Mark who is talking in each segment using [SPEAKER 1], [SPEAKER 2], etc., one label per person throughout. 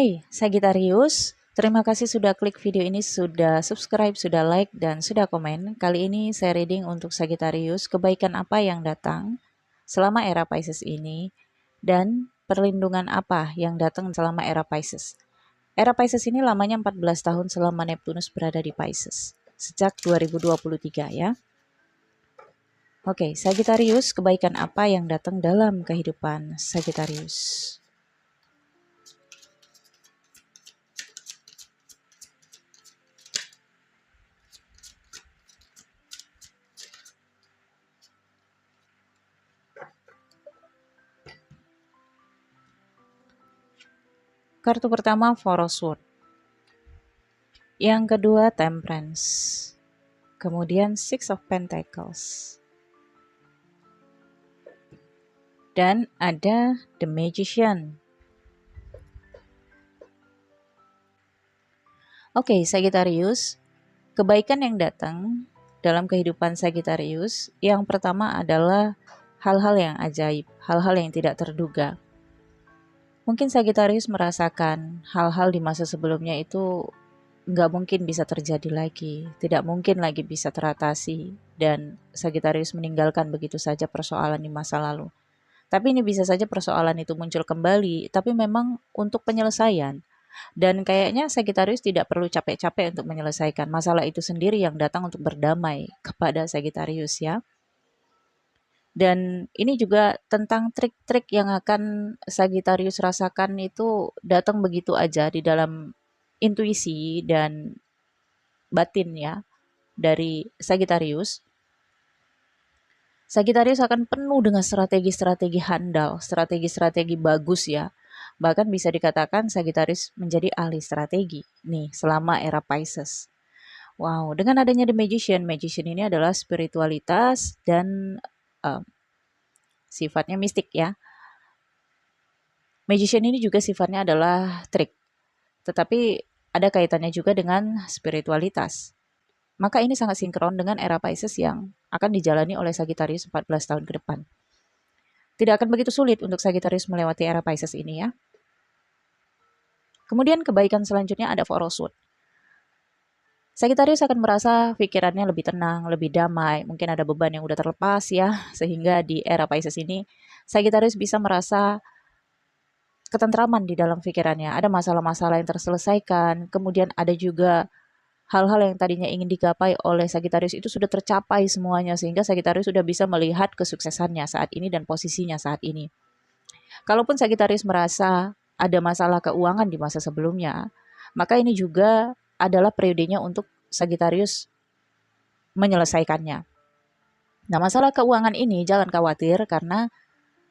[SPEAKER 1] Hai Sagittarius, terima kasih sudah klik video ini, sudah subscribe, sudah like, dan sudah komen. Kali ini saya reading untuk Sagittarius, kebaikan apa yang datang selama era Pisces ini, dan perlindungan apa yang datang selama era Pisces. Era Pisces ini lamanya 14 tahun selama Neptunus berada di Pisces, sejak 2023 ya. Oke, Sagittarius, kebaikan apa yang datang dalam kehidupan Sagittarius? Kartu pertama, Four of Swords. Yang kedua, Temperance. Kemudian Six of Pentacles. Dan ada The Magician. Oke, Sagittarius, kebaikan yang datang dalam kehidupan Sagittarius, yang pertama adalah hal-hal yang ajaib, hal-hal yang tidak terduga. Mungkin Sagittarius merasakan hal-hal di masa sebelumnya itu nggak mungkin bisa terjadi lagi, tidak mungkin lagi bisa teratasi, dan Sagittarius meninggalkan begitu saja persoalan di masa lalu. Tapi ini bisa saja persoalan itu muncul kembali, tapi memang untuk penyelesaian. Dan kayaknya Sagittarius tidak perlu capek-capek untuk menyelesaikan masalah itu sendiri, yang datang untuk berdamai kepada Sagittarius ya. Dan ini juga tentang trik-trik yang akan Sagittarius rasakan itu datang begitu aja di dalam intuisi dan batin ya dari Sagittarius. Sagittarius akan penuh dengan strategi-strategi handal, strategi-strategi bagus ya. Bahkan bisa dikatakan Sagittarius menjadi ahli strategi nih selama era Pisces. Wow, dengan adanya The Magician, Magician ini adalah spiritualitas dan sifatnya mistik ya. Magician ini juga sifatnya adalah trik, tetapi ada kaitannya juga dengan spiritualitas. Maka ini sangat sinkron dengan era Pisces yang akan dijalani oleh Sagittarius 14 tahun ke depan. Tidak akan begitu sulit untuk Sagittarius melewati era Pisces ini ya. Kemudian kebaikan selanjutnya ada Four of Swords. Sagittarius akan merasa pikirannya lebih tenang, lebih damai, mungkin ada beban yang udah terlepas ya, sehingga di era Pisces ini Sagittarius bisa merasa ketentraman di dalam pikirannya. Ada masalah-masalah yang terselesaikan, kemudian ada juga hal-hal yang tadinya ingin digapai oleh Sagittarius itu sudah tercapai semuanya, sehingga Sagittarius sudah bisa melihat kesuksesannya saat ini dan posisinya saat ini. Kalaupun Sagittarius merasa ada masalah keuangan di masa sebelumnya, maka ini juga adalah periodenya untuk Sagittarius menyelesaikannya. Nah, masalah keuangan ini jangan khawatir karena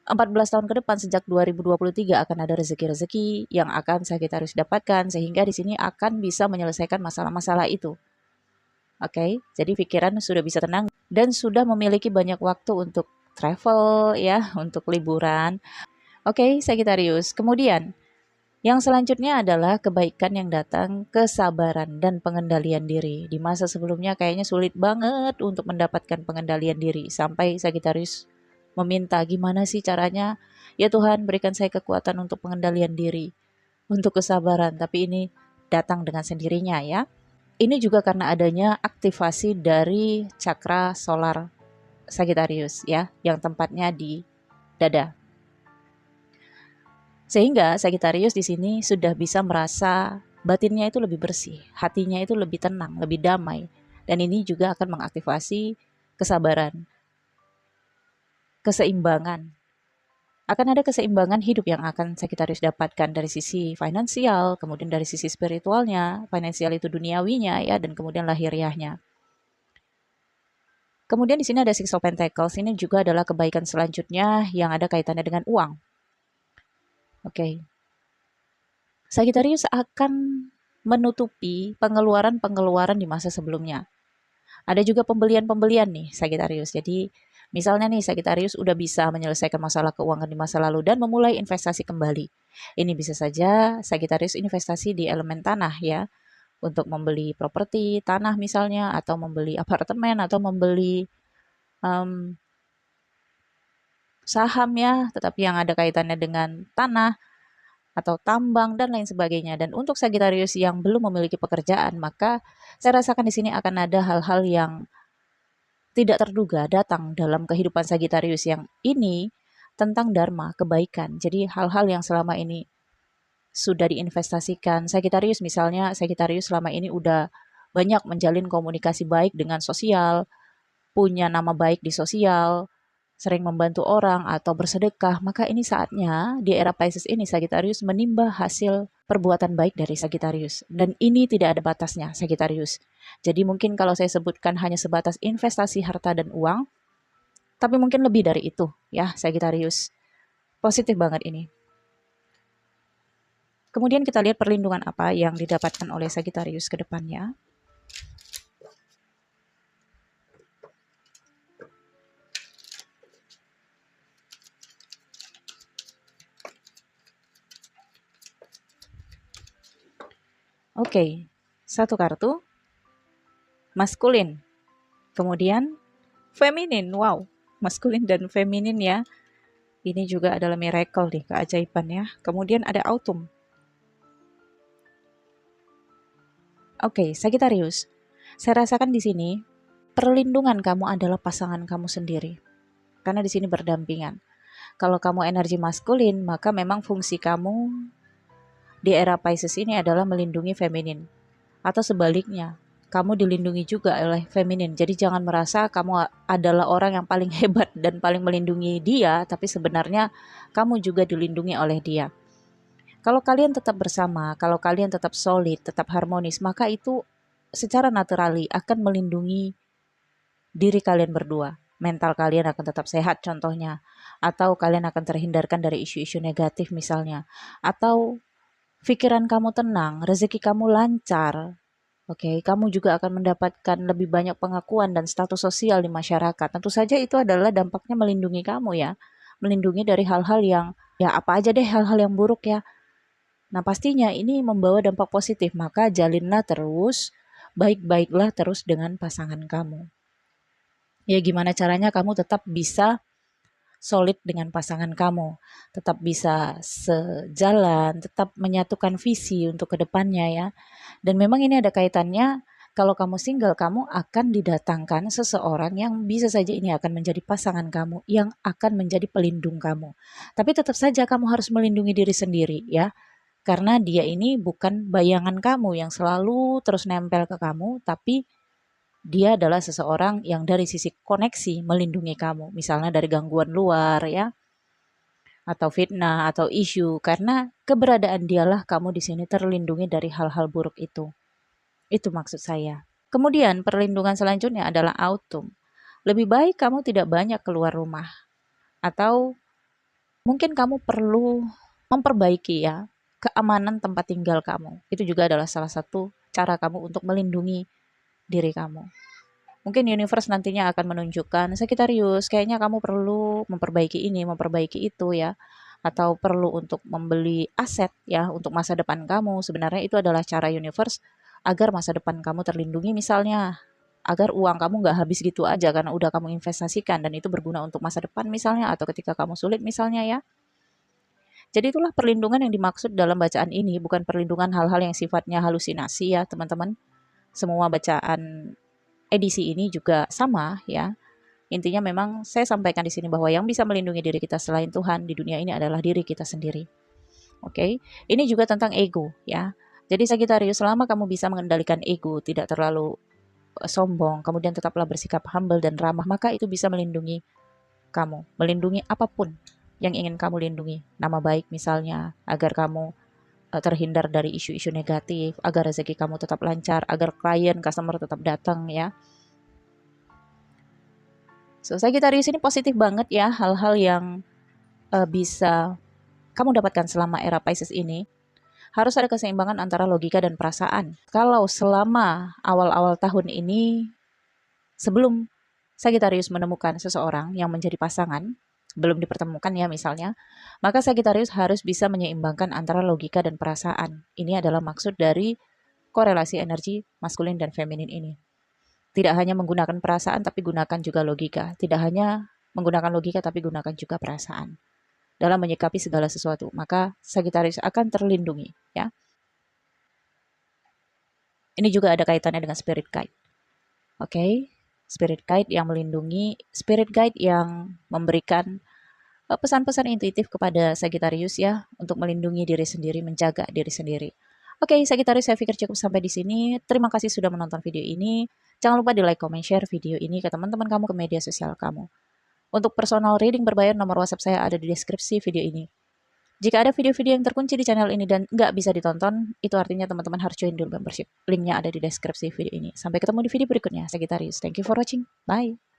[SPEAKER 1] 14 tahun ke depan sejak 2023 akan ada rezeki-rezeki yang akan Sagittarius dapatkan, sehingga di sini akan bisa menyelesaikan masalah-masalah itu. Oke, jadi pikiran sudah bisa tenang dan sudah memiliki banyak waktu untuk travel ya, untuk liburan. Oke, Sagittarius. Kemudian yang selanjutnya adalah kebaikan yang datang, kesabaran dan pengendalian diri. Di masa sebelumnya kayaknya sulit banget untuk mendapatkan pengendalian diri, sampai Sagittarius meminta, gimana sih caranya? Ya Tuhan, berikan saya kekuatan untuk pengendalian diri, untuk kesabaran. Tapi ini datang dengan sendirinya ya. Ini juga karena adanya aktivasi dari cakra solar Sagittarius ya, yang tempatnya di dada. Sehingga Sagittarius di sini sudah bisa merasa batinnya itu lebih bersih, hatinya itu lebih tenang, lebih damai. Dan ini juga akan mengaktifasi kesabaran, keseimbangan. Akan ada keseimbangan hidup yang akan Sagittarius dapatkan dari sisi finansial, kemudian dari sisi spiritualnya. Finansial itu duniawinya ya, dan kemudian lahiriahnya. Kemudian di sini ada Six of Pentacles. Ini juga adalah kebaikan selanjutnya yang ada kaitannya dengan uang. Oke. Sagittarius akan menutupi pengeluaran-pengeluaran di masa sebelumnya. Ada juga pembelian-pembelian nih Sagittarius. Jadi misalnya nih Sagittarius udah bisa menyelesaikan masalah keuangan di masa lalu dan memulai investasi kembali. Ini bisa saja Sagittarius investasi di elemen tanah ya. Untuk membeli properti, tanah misalnya, atau membeli apartemen, atau membeli saham ya, tetapi yang ada kaitannya dengan tanah. atau tambang dan lain sebagainya. Dan untuk Sagittarius yang belum memiliki pekerjaan, maka saya rasakan di sini akan ada hal-hal yang tidak terduga datang dalam kehidupan Sagittarius yang ini tentang dharma, kebaikan. Jadi hal-hal yang selama ini sudah diinvestasikan. Sagittarius misalnya, Sagittarius selama ini udah banyak menjalin komunikasi baik dengan sosial, punya nama baik di sosial, sering membantu orang atau bersedekah, maka ini saatnya di era Pisces ini Sagittarius menimba hasil perbuatan baik dari Sagittarius. Dan ini tidak ada batasnya Sagittarius. Jadi mungkin kalau saya sebutkan hanya sebatas investasi harta dan uang, tapi mungkin lebih dari itu ya Sagittarius. Positif banget ini. Kemudian kita lihat perlindungan apa yang didapatkan oleh Sagittarius ke depannya. Oke, satu kartu, maskulin. Kemudian feminin, wow, maskulin dan feminin ya. Ini juga adalah miracle nih, keajaiban ya. Kemudian ada autumn. Oke, Sagittarius. Saya rasakan di sini perlindungan kamu adalah pasangan kamu sendiri. Karena di sini berdampingan. Kalau kamu energi maskulin, maka memang fungsi kamu di era Pisces ini adalah melindungi feminin. Atau sebaliknya, kamu dilindungi juga oleh feminin. Jadi jangan merasa kamu adalah orang yang paling hebat dan paling melindungi dia, tapi sebenarnya kamu juga dilindungi oleh dia. Kalau kalian tetap bersama, kalau kalian tetap solid, tetap harmonis, maka itu secara naturali akan melindungi diri kalian berdua. Mental kalian akan tetap sehat contohnya. Atau kalian akan terhindarkan dari isu-isu negatif misalnya. Atau pikiran kamu tenang, rezeki kamu lancar. Oke, kamu juga akan mendapatkan lebih banyak pengakuan dan status sosial di masyarakat. Tentu saja itu adalah dampaknya melindungi kamu ya. Melindungi dari hal-hal yang, ya apa aja deh hal-hal yang buruk ya. Nah pastinya ini membawa dampak positif, maka jalinlah terus, baik-baiklah terus dengan pasangan kamu. Ya gimana caranya kamu tetap bisa solid dengan pasangan kamu, tetap bisa sejalan, tetap menyatukan visi untuk kedepannya ya. Dan memang ini ada kaitannya, kalau kamu single, kamu akan didatangkan seseorang yang bisa saja ini akan menjadi pasangan kamu, yang akan menjadi pelindung kamu. Tapi tetap saja kamu harus melindungi diri sendiri ya. Karena dia ini bukan bayangan kamu yang selalu terus nempel ke kamu, tapi dia adalah seseorang yang dari sisi koneksi melindungi kamu. Misalnya dari gangguan luar ya, atau fitnah atau isu, karena keberadaan dialah kamu di sini terlindungi dari hal-hal buruk itu. Itu maksud saya. Kemudian perlindungan selanjutnya adalah autumn. Lebih baik kamu tidak banyak keluar rumah. Atau mungkin kamu perlu memperbaiki ya keamanan tempat tinggal kamu. Itu juga adalah salah satu cara kamu untuk melindungi diri kamu. Mungkin universe nantinya akan menunjukkan, Sagittarius, kayaknya kamu perlu memperbaiki ini, memperbaiki itu ya. Atau perlu untuk membeli aset ya untuk masa depan kamu. Sebenarnya itu adalah cara universe agar masa depan kamu terlindungi misalnya. Agar uang kamu nggak habis gitu aja karena udah kamu investasikan dan itu berguna untuk masa depan misalnya. Atau ketika kamu sulit misalnya ya. Jadi itulah perlindungan yang dimaksud dalam bacaan ini, bukan perlindungan hal-hal yang sifatnya halusinasi ya teman-teman. Semua bacaan edisi ini juga sama ya. Intinya memang saya sampaikan di sini bahwa yang bisa melindungi diri kita selain Tuhan di dunia ini adalah diri kita sendiri. Oke, ini juga tentang ego ya. Jadi Sagittarius, selama kamu bisa mengendalikan ego, tidak terlalu sombong, kemudian tetaplah bersikap humble dan ramah, maka itu bisa melindungi kamu, melindungi apapun yang ingin kamu lindungi. Nama baik misalnya, agar kamu terhindar dari isu-isu negatif, agar rezeki kamu tetap lancar, agar klien, customer tetap datang ya. So, Sagittarius ini positif banget ya, hal-hal yang bisa kamu dapatkan selama era Pisces ini. Harus ada keseimbangan antara logika dan perasaan. Kalau selama awal-awal tahun ini, sebelum Sagittarius menemukan seseorang yang menjadi pasangan, belum dipertemukan ya misalnya, maka Sagittarius harus bisa menyeimbangkan antara logika dan perasaan. Ini adalah maksud dari korelasi energi maskulin dan feminin ini. Tidak hanya menggunakan perasaan, tapi gunakan juga logika. Tidak hanya menggunakan logika, tapi gunakan juga perasaan. dalam menyikapi segala sesuatu. Maka Sagittarius akan terlindungi, ya. Ini juga ada kaitannya dengan spirit guide. Oke, spirit guide yang melindungi, spirit guide yang memberikan pesan-pesan intuitif kepada Sagittarius ya, untuk melindungi diri sendiri, menjaga diri sendiri. Oke, Sagittarius, saya pikir cukup sampai di sini. Terima kasih sudah menonton video ini. Jangan lupa di like, comment, share video ini ke teman-teman kamu, ke media sosial kamu. Untuk personal reading berbayar, nomor WhatsApp saya ada di deskripsi video ini. Jika ada video-video yang terkunci di channel ini dan nggak bisa ditonton, itu artinya teman-teman harus join dulu membership. Linknya ada di deskripsi video ini. Sampai ketemu di video berikutnya, Sagittarius. Thank you for watching. Bye.